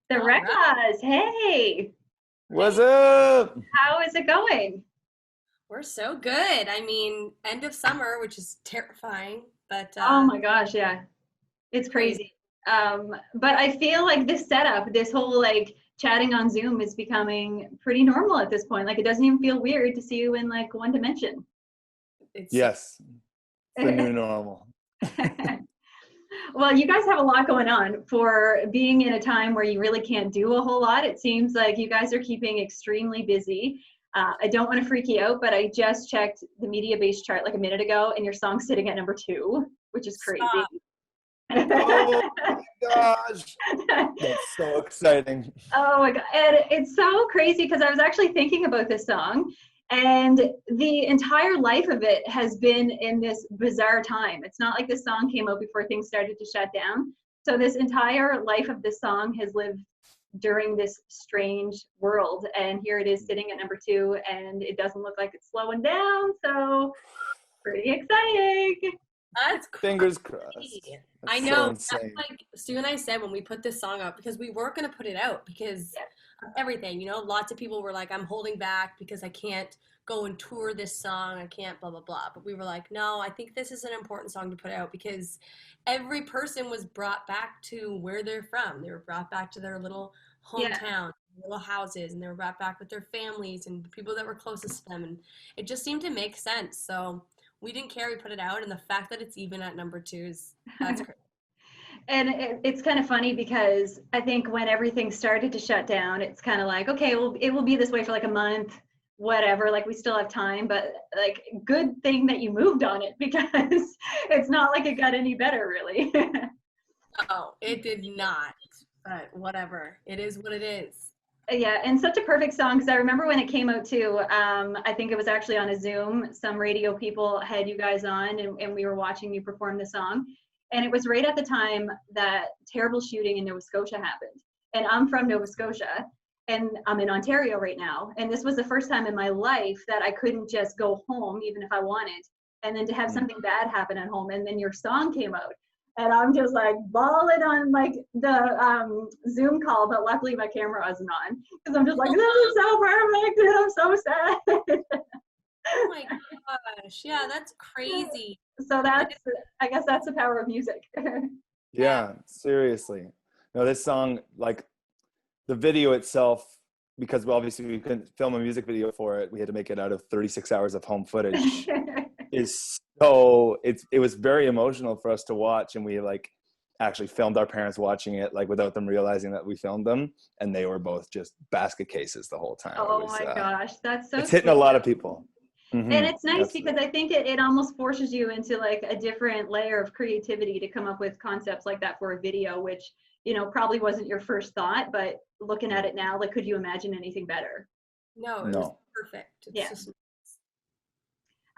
The All right. Reklaws, hey, What's up? how is it going? We're so good. I mean, end of summer, which is terrifying, but Oh my gosh, yeah, it's crazy. crazy. But I feel like this setup, this whole like chatting on Zoom is becoming pretty normal at this point. Like it doesn't even feel weird to see you in like one dimension. It's Yes, it's the new normal. Well, you guys have a lot going on for being in a time where you really can't do a whole lot. It seems like you guys are keeping extremely busy. I don't want to freak you out, but I just checked the media base chart like a minute ago, and your song's sitting at number 2, which is crazy. stop. Oh my gosh, that's so exciting. Oh my God. And it's so crazy because I was actually thinking about this song, and the entire life of it has been in this bizarre time. It's not like this song came out before things started to shut down. So this entire life of this song has lived during this strange world. And here it is sitting at number 2, and it doesn't look like it's slowing down. So pretty exciting. That's Fingers crazy. crossed. I That's know. so That's insane. like Stu and I said when we put this song up because we weren't gonna put it out because of everything. Lots of people were like, "I'm holding back because I can't go and tour this song. I can't blah blah blah." But we were like, "No, I think this is an important song to put out because every person was brought back to where they're from. They were brought back to their little Yeah. hometown, little houses, and they were brought back with their families and the people that were closest to them, and it just seemed to make sense. So we didn't care. We put it out, and the fact that it's even at number 2 is that's crazy. And it's kind of funny because I think when everything started to shut down, it's kind of like, okay, well, it will be this way for like a month, whatever. Like we still have time, but like good thing that you moved on it because it's not like it got any better, really. Oh, it did not, but whatever. It is what it is. Yeah, and such a perfect song because I remember when it came out too. I think it was actually on a Zoom. Some radio people had you guys on, and we were watching you perform the song. And it was right at the time that terrible shooting in Nova Scotia happened. And I'm from Nova Scotia, and I'm in Ontario right now. And this was the first time in my life that I couldn't just go home, even if I wanted. And then to have something bad happen at home, and then your song came out. And I'm just like bawling on like the Zoom call, but luckily my camera wasn't on because I'm just like, this is so perfect, and I'm so sad. Oh my gosh. Yeah, that's crazy. So that's, I guess that's the power of music. Yeah, seriously. No, this song, like the video itself, because obviously we couldn't film a music video for it, we had to make it out of 36 hours of home footage. It was very emotional for us to watch, and we like actually filmed our parents watching it like without them realizing that we filmed them, and they were both just basket cases the whole time. Oh my gosh, that's so it's hitting sweet. a lot of people. And it's nice Absolutely. because I think it almost forces you into like a different layer of creativity to come up with concepts like that for a video, which, probably wasn't your first thought, but looking at it now, like, could you imagine anything better? No, it was perfect. It's Yeah. just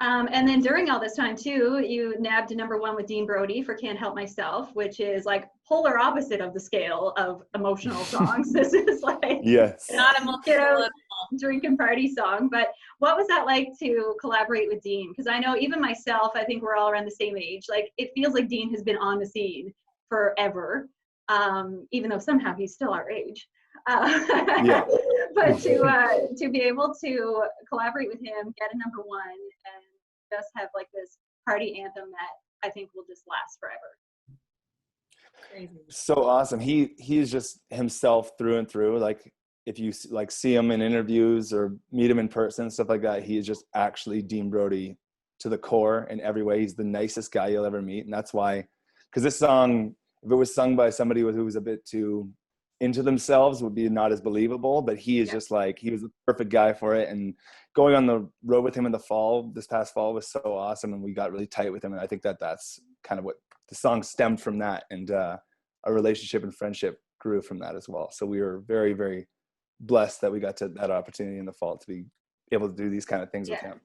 And then during all this time too, you nabbed a number 1 with Dean Brody for Can't Help Myself, which is like polar opposite of the scale of emotional songs. This is like Yes. not emotional at all. drink and party song. But what was that like to collaborate with Dean? Because I know even myself, I think we're all around the same age. Like it feels like Dean has been on the scene forever, even though somehow he's still our age. Yeah. But to be able to collaborate with him, get a number 1, and just have like this party anthem that I think will just last forever. Crazy. So awesome. He's just himself through and through. Like if you like see him in interviews or meet him in person, stuff like that, he is just actually Dean Brody to the core in every way. He's the nicest guy you'll ever meet, and that's why. Because this song, if it was sung by somebody who was a bit too into themselves, would be not as believable. But he is just like, he was the perfect guy for it. And going on the road with him in the fall, this past fall, was so awesome, and we got really tight with him. And I think that's kind of what the song stemmed from, that, and our relationship and friendship grew from that as well. So we were very, very blessed that we got to that opportunity in the fall to be able to do these kind of things with him.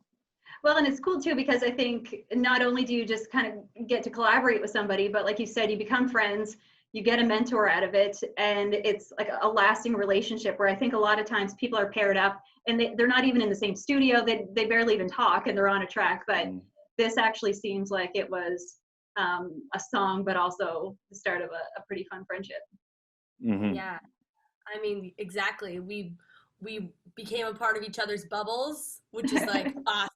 Well, and it's cool too, because I think not only do you just kind of get to collaborate with somebody, but like you said, you become friends, you get a mentor out of it, and it's like a lasting relationship where I think a lot of times people are paired up and they're not even in the same studio, they barely even talk, and they're on a track. But this actually seems like it was a song, but also the start of a pretty fun friendship. Yeah. I mean, exactly. We became a part of each other's bubbles, which is like awesome.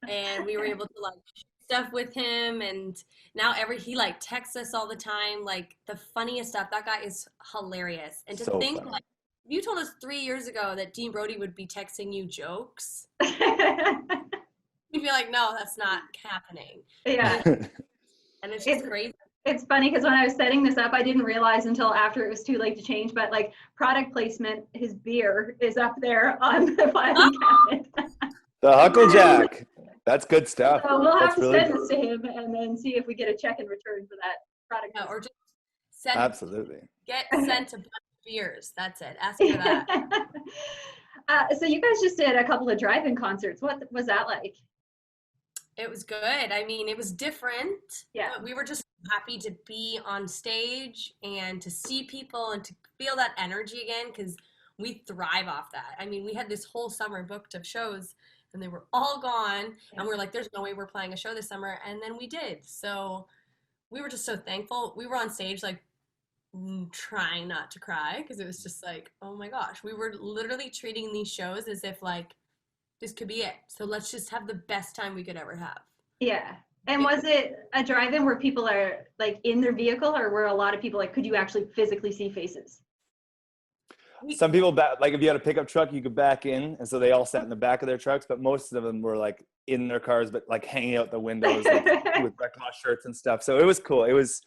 And we were able to like shoot stuff with him, and now he like texts us all the time, like the funniest stuff. That guy is hilarious. And to So think funny. like if you told us 3 years ago that Dean Brody would be texting you jokes, we'd be like, no, that's not happening. Yeah. And it's just crazy. It's funny because when I was setting this up, I didn't realize until after it was too late to change, but like product placement, his beer is up there on the filing cabinet. The Hucklejack. That's good stuff. So we'll have That's to really send good. this to him and then see if we get a check in return for that product. Yeah, or just Absolutely. get sent a bunch of beers. That's it. Ask for that. So you guys just did a couple of drive-in concerts. What was that like? It was good. I mean, it was different. Yeah. But we were just happy to be on stage and to see people and to feel that energy again, because we thrive off that. I mean, we had this whole summer booked of shows and they were all gone. And we're like, there's no way we're playing a show this summer. And then we did. So we were just so thankful. We were on stage like trying not to cry because it was just like, oh my gosh. We were literally treating these shows as if like, this could be it. So let's just have the best time we could ever have. Yeah. And was it a drive-in where people are like in their vehicle, or were a lot of people like, could you actually physically see faces? Some people like if you had a pickup truck, you could back in, and so they all sat in the back of their trucks. But most of them were like in their cars, but like hanging out the windows like, with Reklaws shirts and stuff. So it was cool. It was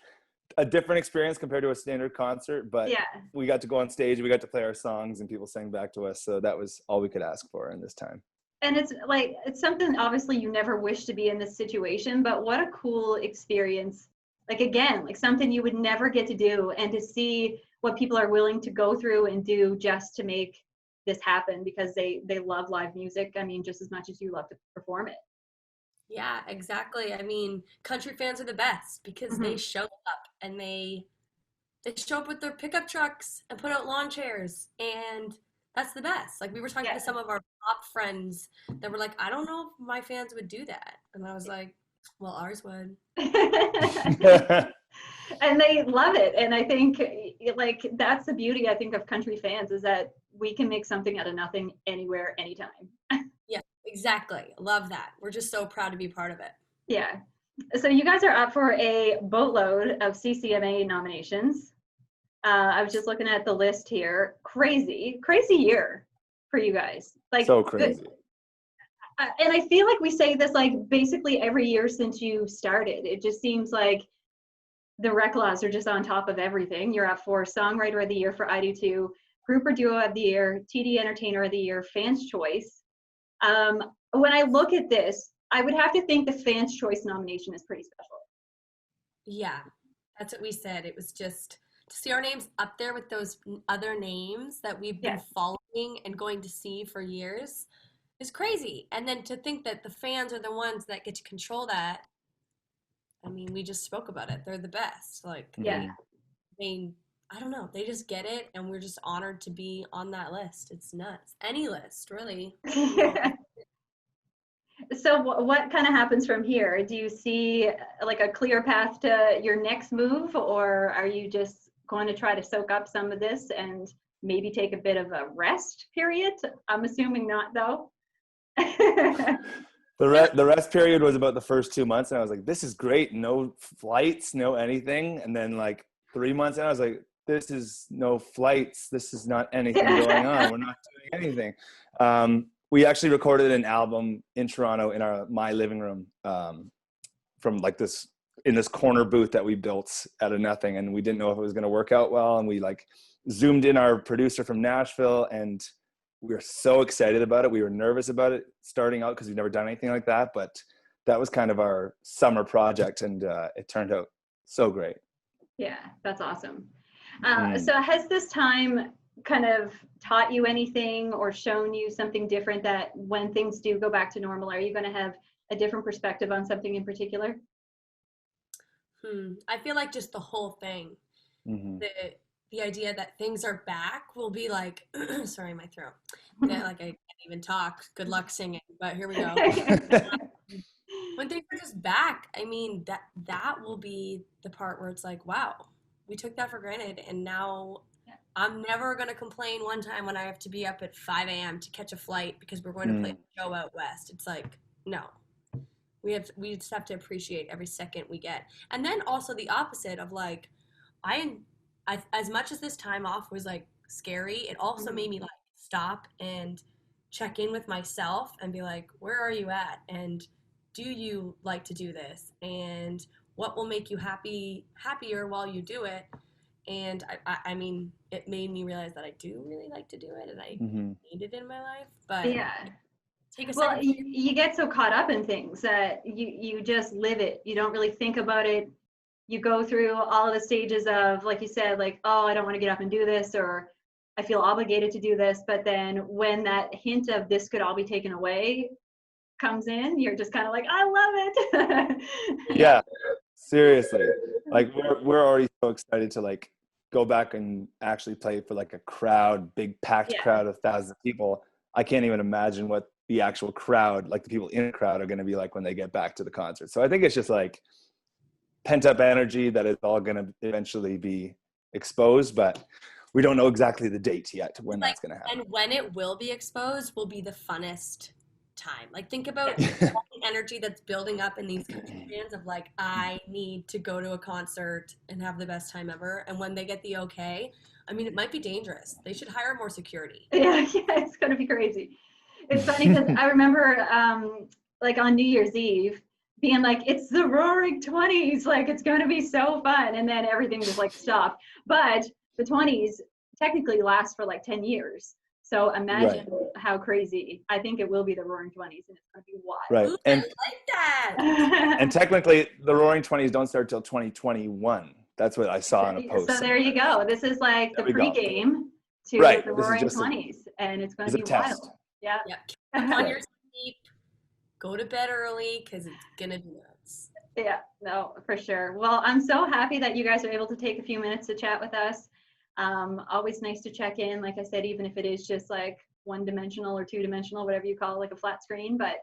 a different experience compared to a standard concert, but Yeah. we got to go on stage, we got to play our songs, and people sang back to us. So that was all we could ask for in this time. And it's like, it's something obviously you never wish to be in this situation, but what a cool experience. Like, again, like something you would never get to do, and to see what people are willing to go through and do just to make this happen because they love live music. I mean, just as much as you love to perform it. Yeah, exactly. I mean, country fans are the best because they show up and they show up with their pickup trucks and put out lawn chairs, and that's the best. Like we were talking to some of our pop friends that were like, I don't know if my fans would do that. And I was like, well, ours would. And they love it. And I think like that's the beauty, I think, of country fans, is that we can make something out of nothing anywhere, anytime. Yeah, exactly. Love that. We're just so proud to be part of it. Yeah. So you guys are up for a boatload of CCMA nominations. I was just looking at the list here. Crazy year for you guys. Like so crazy. And I feel like we say this like basically every year since you started. It just seems like the Reklaws are just on top of everything. You're up for Songwriter of the Year for I Do Too, Group or Duo of the Year, TD Entertainer of the Year, Fans Choice. When I look at this, I would have to think the Fans Choice nomination is pretty special. Yeah, that's what we said. It was just to see our names up there with those other names that we've been following and going to see for years is crazy. And then to think that the fans are the ones that get to control that. I mean, we just spoke about it. They're the best. Like, yeah. I mean, I don't know. They just get it, and we're just honored to be on that list. It's nuts. Any list, really. So what kind of happens from here? Do you see like a clear path to your next move, or are you just going to try to soak up some of this and maybe take a bit of a rest period? I'm assuming not, though. The rest period was about the first 2 months, and I was like, this is great. No flights, no anything. And then like 3 months in, I was like, this is no flights. This is not anything going on. We're not doing anything. We actually recorded an album in Toronto in my living room from like this, in this corner booth that we built out of nothing. And we didn't know if it was going to work out well. And we like zoomed in our producer from Nashville, and we were so excited about it. We were nervous about it starting out because we've never done anything like that. But that was kind of our summer project, and it turned out so great. Yeah, that's awesome. So has this time kind of taught you anything or shown you something different that when things do go back to normal, are you going to have a different perspective on something in particular? I feel like just the whole thing, the idea that things are back will be like, sorry, my throat. That, like I can't even talk. Good luck singing, but here we go. When things are just back, I mean, that will be the part where it's like, wow, we took that for granted, and now I'm never going to complain one time when I have to be up at 5 a.m. to catch a flight because we're going to play a show out west. It's like, no. We just have to appreciate every second we get. And then also the opposite of like, I as much as this time off was like scary, it also made me like stop and check in with myself and be like, where are you at? And do you like to do this? And what will make you happier while you do it? And I mean, it made me realize that I do really like to do it and I need it in my life. But Yeah. take a Well, second. you get so caught up in things that you just live it. You don't really think about it. You go through all of the stages of, like you said, like, oh, I don't want to get up and do this, or I feel obligated to do this. But then when that hint of this could all be taken away comes in, you're just kind of like, I love it. Yeah, seriously. Like we're already so excited to like go back and actually play for like a crowd, big packed crowd of thousands of people. I can't even imagine what the actual crowd, like the people in the crowd, are going to be like when they get back to the concert. So I think it's just like pent up energy that is all going to eventually be exposed, but we don't know exactly the date yet when that's going to happen. And when it will be exposed will be the funnest time. Like think about all the energy that's building up in these country fans of like, I need to go to a concert and have the best time ever. And when they get the okay, I mean, it might be dangerous. They should hire more security. Yeah, it's going to be crazy. It's funny because I remember like on New Year's Eve being like, it's the Roaring 20s, like it's going to be so fun. And then everything just like stopped. But the 20s technically last for like 10 years. So imagine how crazy. I think it will be the Roaring 20s and it's going to be wild. Right. Ooh, I like that. And technically the Roaring 20s don't start till 2021. That's what I saw on a post. So there you go. This is like the pregame to the Roaring 20s. And it's going to be wild. Yeah. On your sleep, go to bed early because it's gonna be nuts. Yeah, no, for sure. Well, I'm so happy that you guys are able to take a few minutes to chat with us. Always nice to check in, like I said, even if it is just like one-dimensional or two-dimensional, whatever you call it, like a flat screen. But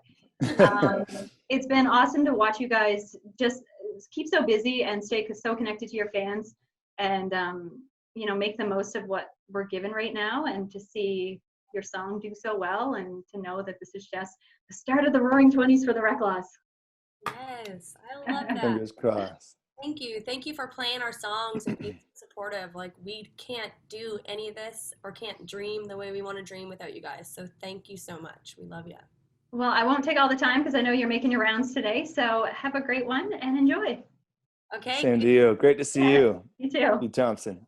it's been awesome to watch you guys just keep so busy and stay so connected to your fans, and you know, make the most of what we're given right now, and to see your song do so well, and to know that this is just the start of the Roaring 20s for the Reklaws. Yes, I love that. Fingers crossed. Thank you. Thank you for playing our songs and being supportive. Like we can't do any of this or can't dream the way we want to dream without you guys. So thank you so much. We love you. Well, I won't take all the time because I know you're making your rounds today. So have a great one and enjoy. Okay. Same to you. Great to see you. You too. Pete Thompson.